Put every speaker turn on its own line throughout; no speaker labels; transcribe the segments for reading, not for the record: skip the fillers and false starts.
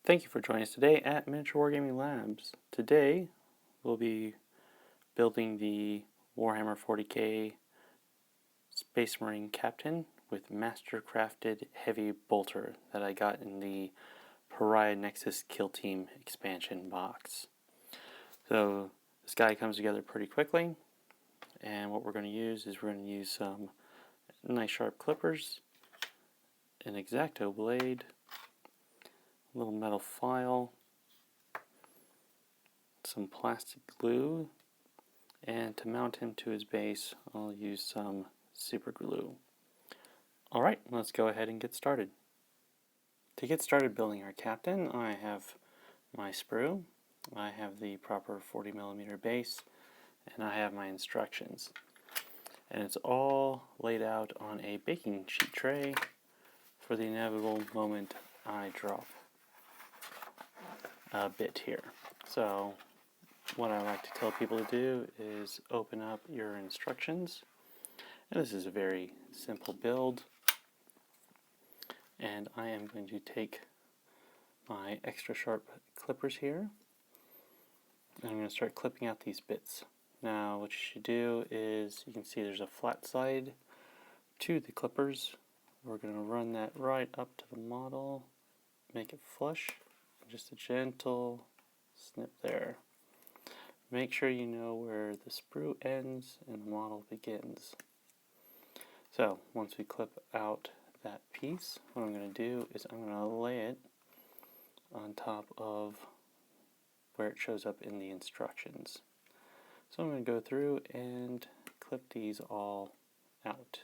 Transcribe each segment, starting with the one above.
Thank you for joining us today at Miniature Wargaming Labs. Today we'll be building the Warhammer 40k Space Marine Captain with Master Crafted Heavy Bolter that I got in the Pariah Nexus Kill Team expansion box. So this guy comes together pretty quickly, and what we're going to use is we're going to use some nice sharp clippers, an X-Acto blade, a little metal file, some plastic glue, and to mount him to his base I'll use some super glue. Alright, let's go ahead and get started. To get started building our captain, I have my sprue, I have the proper 40mm base, and I have my instructions. And it's all laid out on a baking sheet tray for the inevitable moment I drop a bit here. So what I like to tell people to do is open up your instructions. And this is a very simple build. And I am going to take my extra sharp clippers here. And I'm going to start clipping out these bits. Now what you should do is, you can see there's a flat side to the clippers. We're going to run that right up to the model, make it flush, just a gentle snip there. Make sure you know where the sprue ends and the model begins. So once we clip out that piece, what I'm going to do is I'm going to lay it on top of where it shows up in the instructions. So I'm going to go through and clip these all out.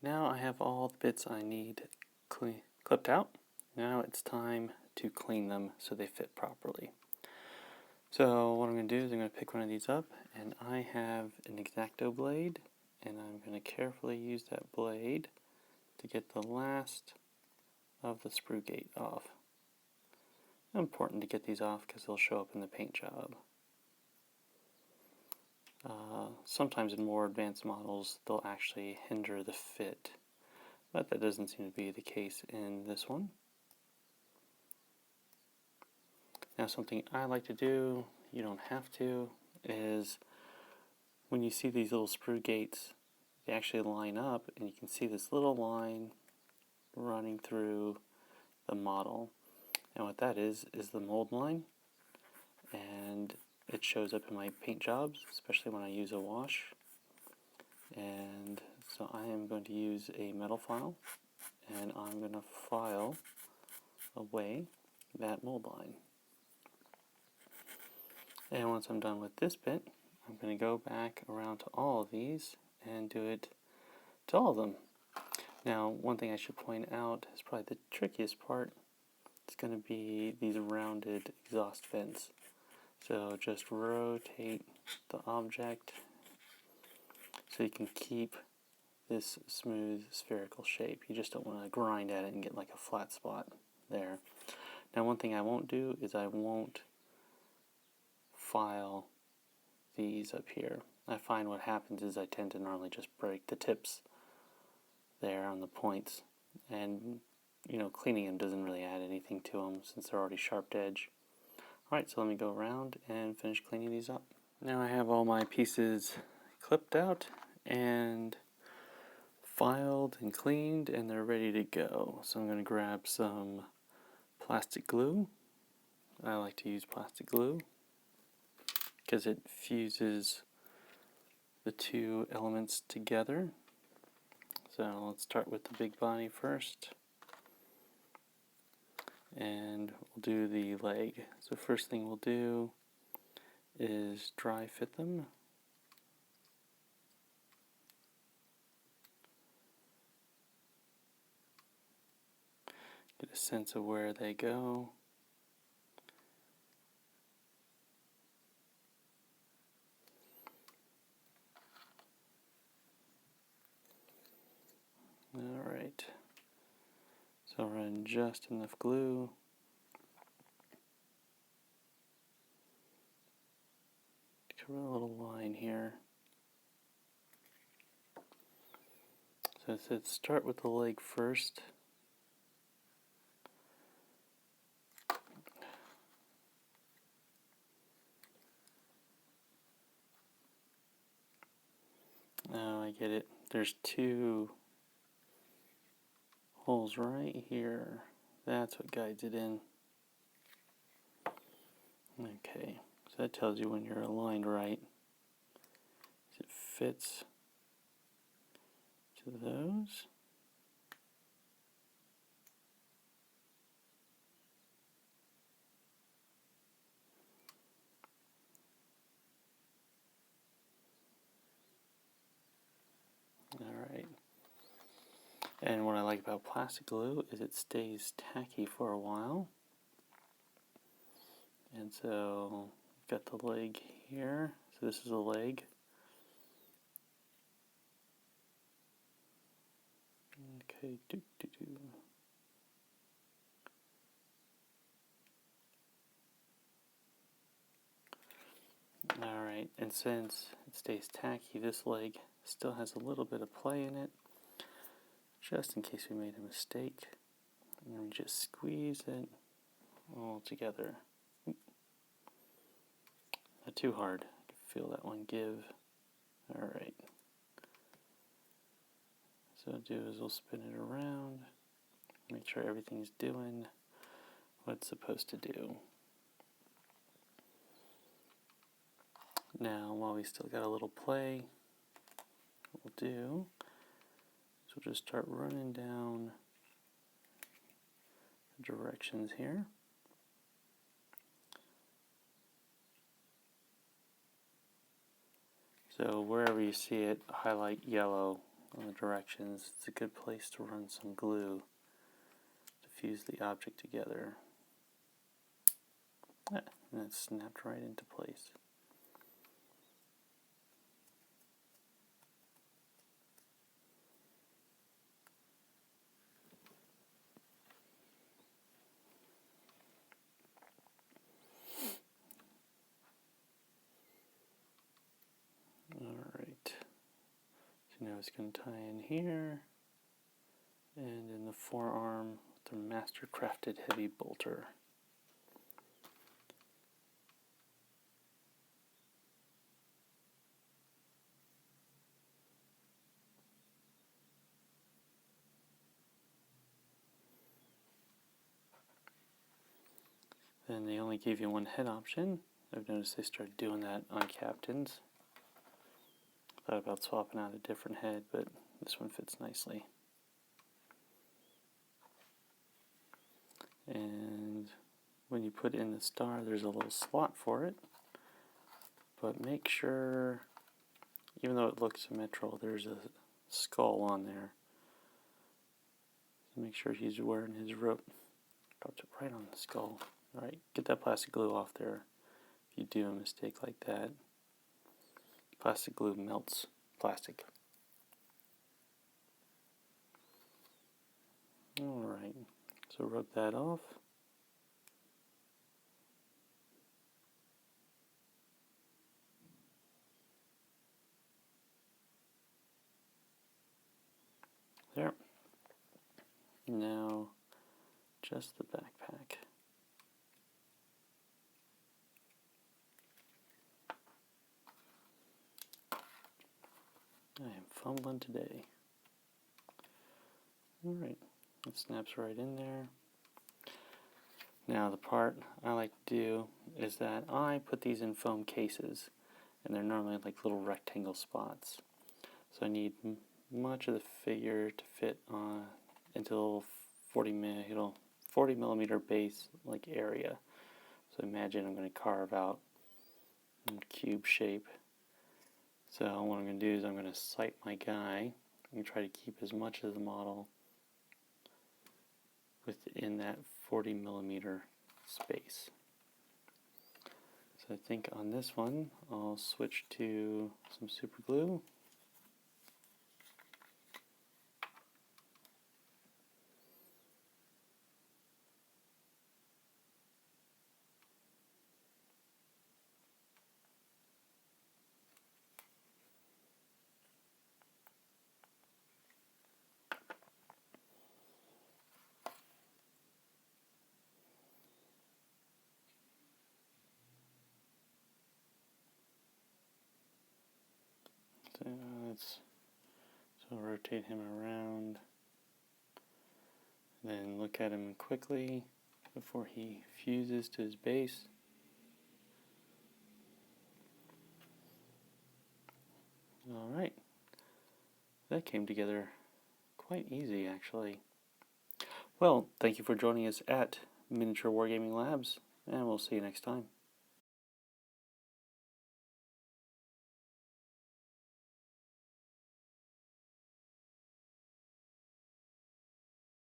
Now I have all the bits I need clipped out. Now it's time to clean them so they fit properly. So what I'm going to do is I'm going to pick one of these up, and I have an X-Acto blade, and I'm going to carefully use that blade to get the last of the sprue gate off. It's important to get these off because they'll show up in the paint job. Sometimes in more advanced models they'll actually hinder the fit, but that doesn't seem to be the case in this one. Now something I like to do, you don't have to, is when you see these little sprue gates, they actually line up and you can see this little line running through the model. And what that is the mold line, and it shows up in my paint jobs, especially when I use a wash. And so I am going to use a metal file, and I'm going to file away that mold line. And once I'm done with this bit, I'm going to go back around to all of these and do it to all of them. Now, one thing I should point out is probably the trickiest part. It's going to be these rounded exhaust vents. So just rotate the object so you can keep this smooth spherical shape. You just don't want to grind at it and get like a flat spot there. Now one thing I won't do is I won't file these up here. I find what happens is I tend to normally just break the tips there on the points, and cleaning them doesn't really add anything to them since they're already sharp edge. Alright, so let me go around and finish cleaning these up. Now I have all my pieces clipped out and filed and cleaned, and they're ready to go. So I'm going to grab some plastic glue. I like to use plastic glue because it fuses the two elements together. So let's start with the big body first, and we'll do the leg. So first thing we'll do is dry fit them. Get a sense of where they go. Alright, so run just enough glue. Cover a little line here. So it said start with the leg first. I get it. There's two holes right here. That's what guides it in. Okay, so that tells you when you're aligned right. It fits to those. Alright. And what I like about plastic glue is it stays tacky for a while. And so, got the leg here. So this is a leg. Okay, Alright, and since it stays tacky, this leg still has a little bit of play in it, just in case we made a mistake. And we just squeeze it all together. Not too hard. I can feel that one give. Alright. So what I'll do is we'll spin it around, make sure everything's doing what it's supposed to do. Now, while we still got a little play, what we'll do is we'll just start running down the directions here. So wherever you see it, highlight yellow on the directions. It's a good place to run some glue to fuse the object together. And it snapped right into place. Alright, so now it's going to tie in here and in the forearm with the Master Crafted Heavy Bolter. Then they only gave you one head option. I've noticed they started doing that on Captains. Thought about swapping out a different head, but this one fits nicely. And when you put in the star, there's a little slot for it. But make sure, even though it looks symmetrical, there's a skull on there. So make sure he's wearing his rope. Dropped it right on the skull. Alright, get that plastic glue off there. If you do a mistake like that, plastic glue melts plastic. Alright, so rub that off. There. Now, just the backpack. I am fumbling today. Alright, it snaps right in there. Now the part I like to do is that I put these in foam cases, and they're normally like little rectangle spots. So I need much of the figure to fit into a little 40 millimeter base like area. So imagine I'm going to carve out a cube shape. So what I'm going to do is I'm going to sight my guy and try to keep as much of the model within that 40 millimeter space. So I think on this one I'll switch to some super glue. So let's So rotate him around, then look at him quickly before he fuses to his base. Alright, that came together quite easy actually. Well, thank you for joining us at Miniature Wargaming Labs, and we'll see you next time.